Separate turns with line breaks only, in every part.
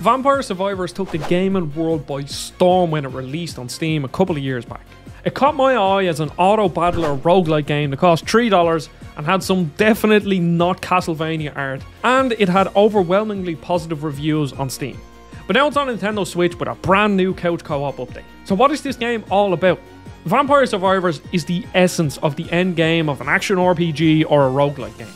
Vampire Survivors took the gaming world by storm when it released on Steam a couple of years back. It caught my eye as an auto-battler roguelike game that cost $3 and had some definitely not Castlevania art, and it had overwhelmingly positive reviews on Steam. But now it's on Nintendo Switch with a brand new couch co-op update. So what is this game all about? Vampire Survivors is the essence of the end game of an action RPG or a roguelike game.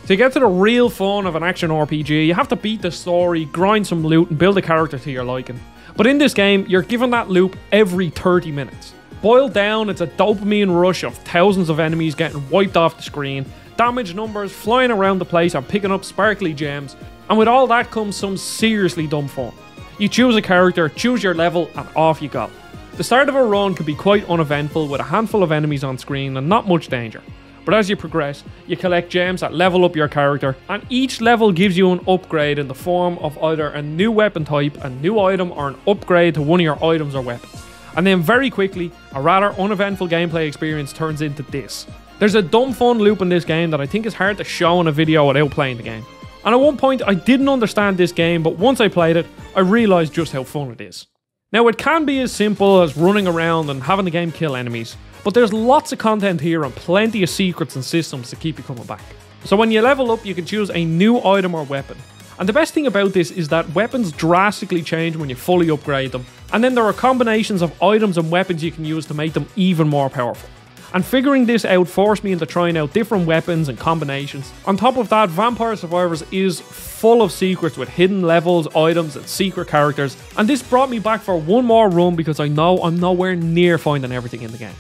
To get to the real fun of an action RPG, you have to beat the story, grind some loot and build a character to your liking. But in this game, you're given that loop every 30 minutes. Boiled down, it's a dopamine rush of thousands of enemies getting wiped off the screen, damage numbers flying around the place and picking up sparkly gems, and with all that comes some seriously dumb fun. You choose a character, choose your level, and off you go. The start of a run can be quite uneventful with a handful of enemies on screen and not much danger. But as you progress, you collect gems that level up your character, and each level gives you an upgrade in the form of either a new weapon type, a new item, or an upgrade to one of your items or weapons. And then very quickly, a rather uneventful gameplay experience turns into this. There's a dumb fun loop in this game that I think is hard to show in a video without playing the game. And at one point I didn't understand this game, but once I played it, I realised just how fun it is. Now it can be as simple as running around and having the game kill enemies, but there's lots of content here and plenty of secrets and systems to keep you coming back. So when you level up, you can choose a new item or weapon. And the best thing about this is that weapons drastically change when you fully upgrade them, and then there are combinations of items and weapons you can use to make them even more powerful. And figuring this out forced me into trying out different weapons and combinations. On top of that, Vampire Survivors is full of secrets with hidden levels, items and secret characters, and this brought me back for one more run because I know I'm nowhere near finding everything in the game.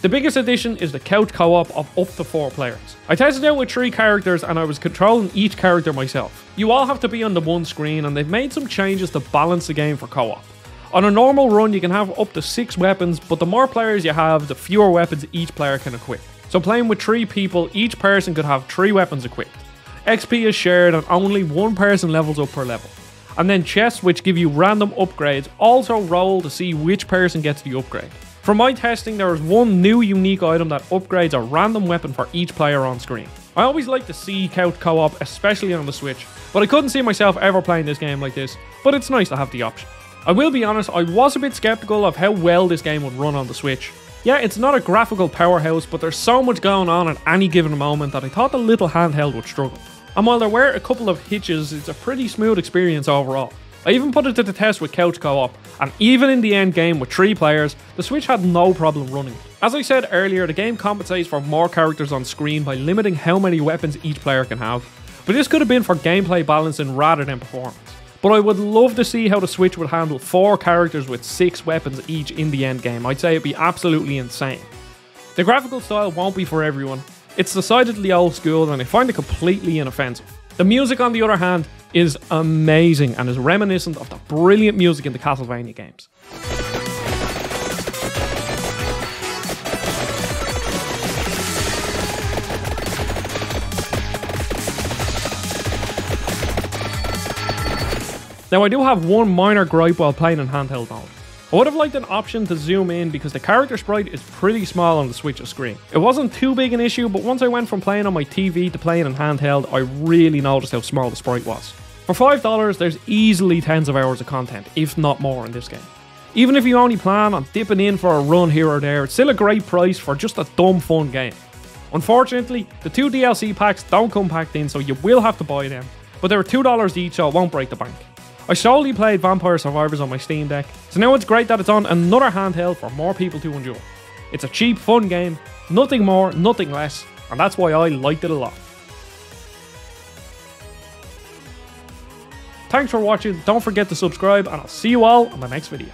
The biggest addition is the couch co-op of up to 4 players. I tested out with 3 characters and I was controlling each character myself. You all have to be on the one screen and they've made some changes to balance the game for co-op. On a normal run you can have up to 6 weapons, but the more players you have, the fewer weapons each player can equip. So playing with 3 people, each person could have 3 weapons equipped. XP is shared and only one person levels up per level. And then chests, which give you random upgrades, also roll to see which person gets the upgrade. For my testing, there is one new unique item that upgrades a random weapon for each player on screen. I always like to see couch co-op, especially on the Switch, but I couldn't see myself ever playing this game like this, but it's nice to have the option. I will be honest, I was a bit skeptical of how well this game would run on the Switch. Yeah, it's not a graphical powerhouse, but there's so much going on at any given moment that I thought the little handheld would struggle. And while there were a couple of hitches, it's a pretty smooth experience overall. I even put it to the test with couch co-op, and even in the end game with 3 players, the Switch had no problem running it. As I said earlier, the game compensates for more characters on screen by limiting how many weapons each player can have, but this could have been for gameplay balancing rather than performance. But I would love to see how the Switch would handle 4 characters with 6 weapons each in the end game. I'd say it'd be absolutely insane. The graphical style won't be for everyone. It's decidedly old school and I find it completely inoffensive. The music, on the other hand, is amazing and is reminiscent of the brilliant music in the Castlevania games. Now I do have one minor gripe while playing in handheld mode. I would have liked an option to zoom in because the character sprite is pretty small on the Switch's screen. It wasn't too big an issue, but once I went from playing on my TV to playing in handheld, I really noticed how small the sprite was. For $5, there's easily tens of hours of content, if not more, in this game. Even if you only plan on dipping in for a run here or there, it's still a great price for just a dumb fun game. Unfortunately, the 2 DLC packs don't come packed in, so you will have to buy them, but they're $2 each, so it won't break the bank. I solely played Vampire Survivors on my Steam Deck, so now it's great that it's on another handheld for more people to enjoy. It's a cheap, fun game, nothing more, nothing less, and that's why I liked it a lot. Thanks for watching, don't forget to subscribe, and I'll see you all in the next video.